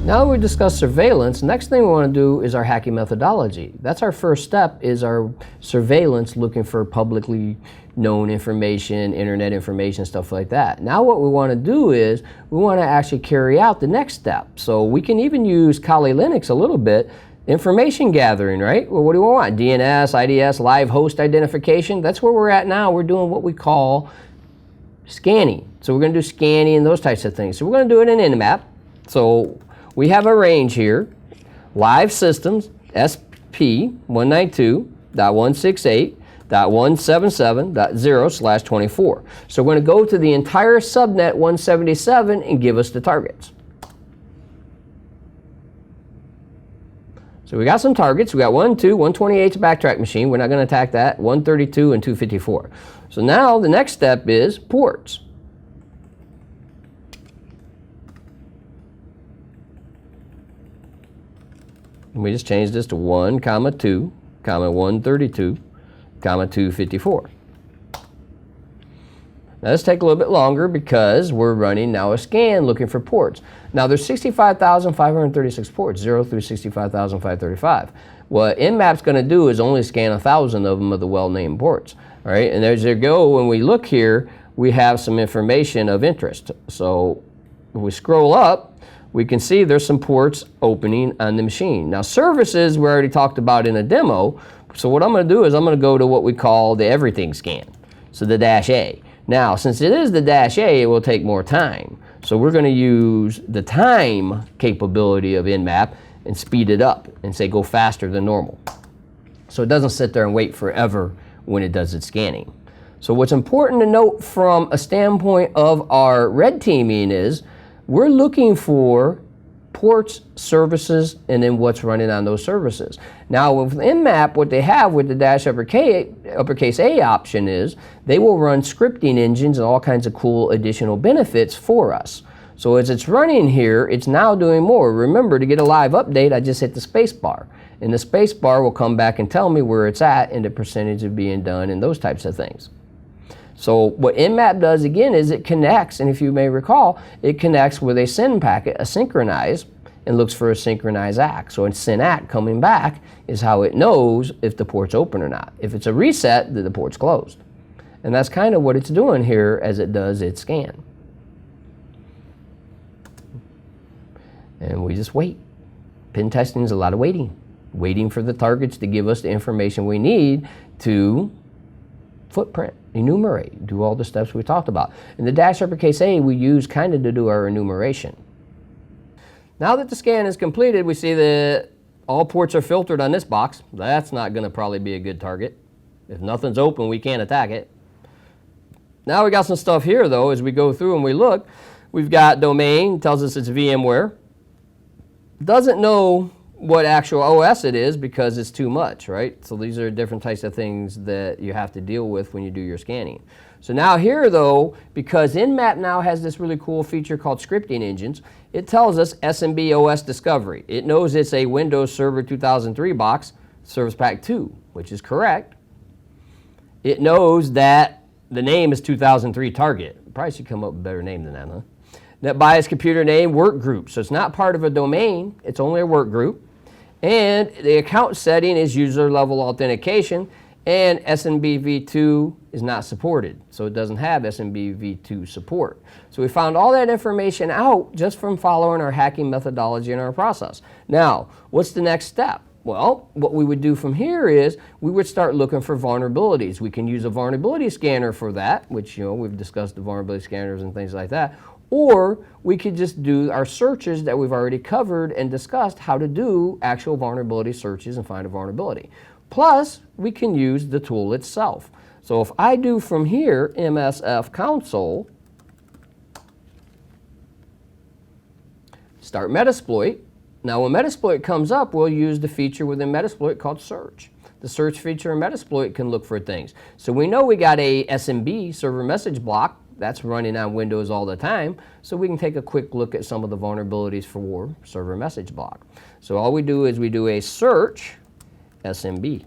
Now that we discussed surveillance, next thing we want to do is our hacking methodology. That's our first step, is our surveillance, looking for publicly known information, internet information, stuff like that. Now what we want to do is we want to actually carry out the next step. So we can even use Kali Linux a little bit. Information gathering, right? Well, what do we want? DNS, IDS, live host identification. That's where we're at now. We're doing what we call scanning. So we're going to do scanning and those types of things. So we're going to do it in Nmap. So we have a range here, live systems, SP192.168.177.0/24. So we're going to go to the entire subnet 177 and give us the targets. So we got some targets. We got 1, 2, 128's a backtrack machine. We're not going to attack that. 132 and 254. So now the next step is ports. And we just changed this to 1, 2, 132, 254. Now this take a little bit longer because we're running now a scan looking for ports. Now there's 65,536 ports, 0 through 65,535. What Nmap's going to do is only scan 1,000 of them of the well-named ports. All right, and as you go, when we look here, we have some information of interest. So if we scroll up, we can see there's some ports opening on the machine. Now services we already talked about in a demo. So what I'm going to do is I'm going to go to what we call the everything scan. So the -A. Now, since it is the -A, it will take more time. So we're going to use the time capability of Nmap and speed it up and say go faster than normal. So it doesn't sit there and wait forever when it does its scanning. So what's important to note from a standpoint of our red teaming is we're looking for ports, services, and then what's running on those services. Now with Nmap, what they have with the uppercase A option is they will run scripting engines and all kinds of cool additional benefits for us. So as it's running here, it's now doing more. Remember, to get a live update, I just hit the space bar. And the space bar will come back and tell me where it's at and the percentage of being done and those types of things. So what Nmap does again is it connects, and if you may recall, it connects with a SYN packet, a synchronize, and looks for a synchronized ACK. So a SYN ACK coming back is how it knows if the port's open or not. If it's a reset, then the port's closed. And that's kind of what it's doing here as it does its scan. And we just wait. Pen testing is a lot of waiting. Waiting for the targets to give us the information we need to footprint, enumerate, do all the steps we talked about. And the -A we use kind of to do our enumeration. Now that the scan is completed, we see that all ports are filtered on this box. That's not going to probably be a good target. If nothing's open, we can't attack it. Now we got some stuff here though. As we go through and we look, we've got domain, tells us it's VMware. Doesn't know what actual OS it is because it's too much, right? So these are different types of things that you have to deal with when you do your scanning. So now here though, because Nmap now has this really cool feature called scripting engines, it tells us SMB OS discovery. It knows it's a Windows Server 2003 box, Service Pack 2, which is correct. It knows that the name is 2003 target. Probably should come up with a better name than that, huh? NetBIOS computer name work group. So it's not part of a domain, it's only a work group. And the account setting is user level authentication, and SMB v2 is not supported. So it doesn't have SMB v2 support. So we found all that information out just from following our hacking methodology and our process. Now, what's the next step? Well, what we would do from here is we would start looking for vulnerabilities. We can use a vulnerability scanner for that, which, we've discussed the vulnerability scanners and things like that. Or we could just do our searches that we've already covered and discussed how to do actual vulnerability searches and find a vulnerability. Plus, we can use the tool itself. So if I do from here, MSF console, start Metasploit. Now when Metasploit comes up, we'll use the feature within Metasploit called search. The search feature in Metasploit can look for things. So we know we got a SMB, server message block, that's running on Windows all the time, so we can take a quick look at some of the vulnerabilities for server message block. So all we do is we do a search SMB.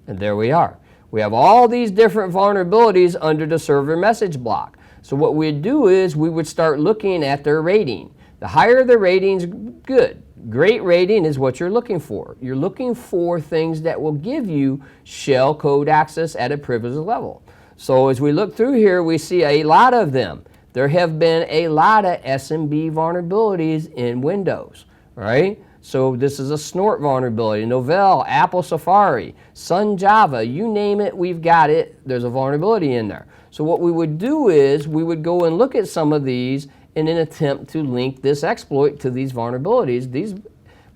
And there we are. We have all these different vulnerabilities under the server message block. So what we'd do is we would start looking at their rating. The higher the ratings, good. Great rating is what you're looking for. You're looking for things that will give you shell code access at a privileged level. So as we look through here, we see a lot of them. There have been a lot of SMB vulnerabilities in Windows, right? So this is a snort vulnerability, Novell, Apple Safari, Sun Java, you name it, we've got it. There's a vulnerability in there. So what we would do is we would go and look at some of these in an attempt to link this exploit to these vulnerabilities. These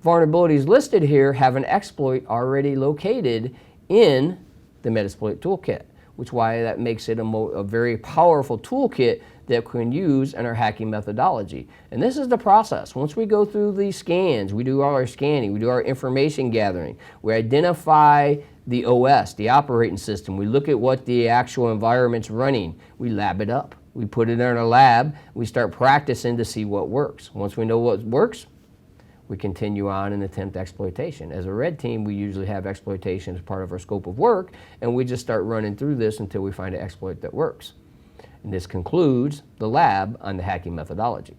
vulnerabilities listed here have an exploit already located in the Metasploit Toolkit, which is why that makes it a very powerful toolkit that we can use in our hacking methodology. And this is the process. Once we go through these scans, we do all our scanning, we do our information gathering, we identify the OS, the operating system, we look at what the actual environment's running, we lab it up. We put it in our lab, we start practicing to see what works. Once we know what works, we continue on and attempt exploitation. As a red team, we usually have exploitation as part of our scope of work, and we just start running through this until we find an exploit that works. And this concludes the lab on the hacking methodology.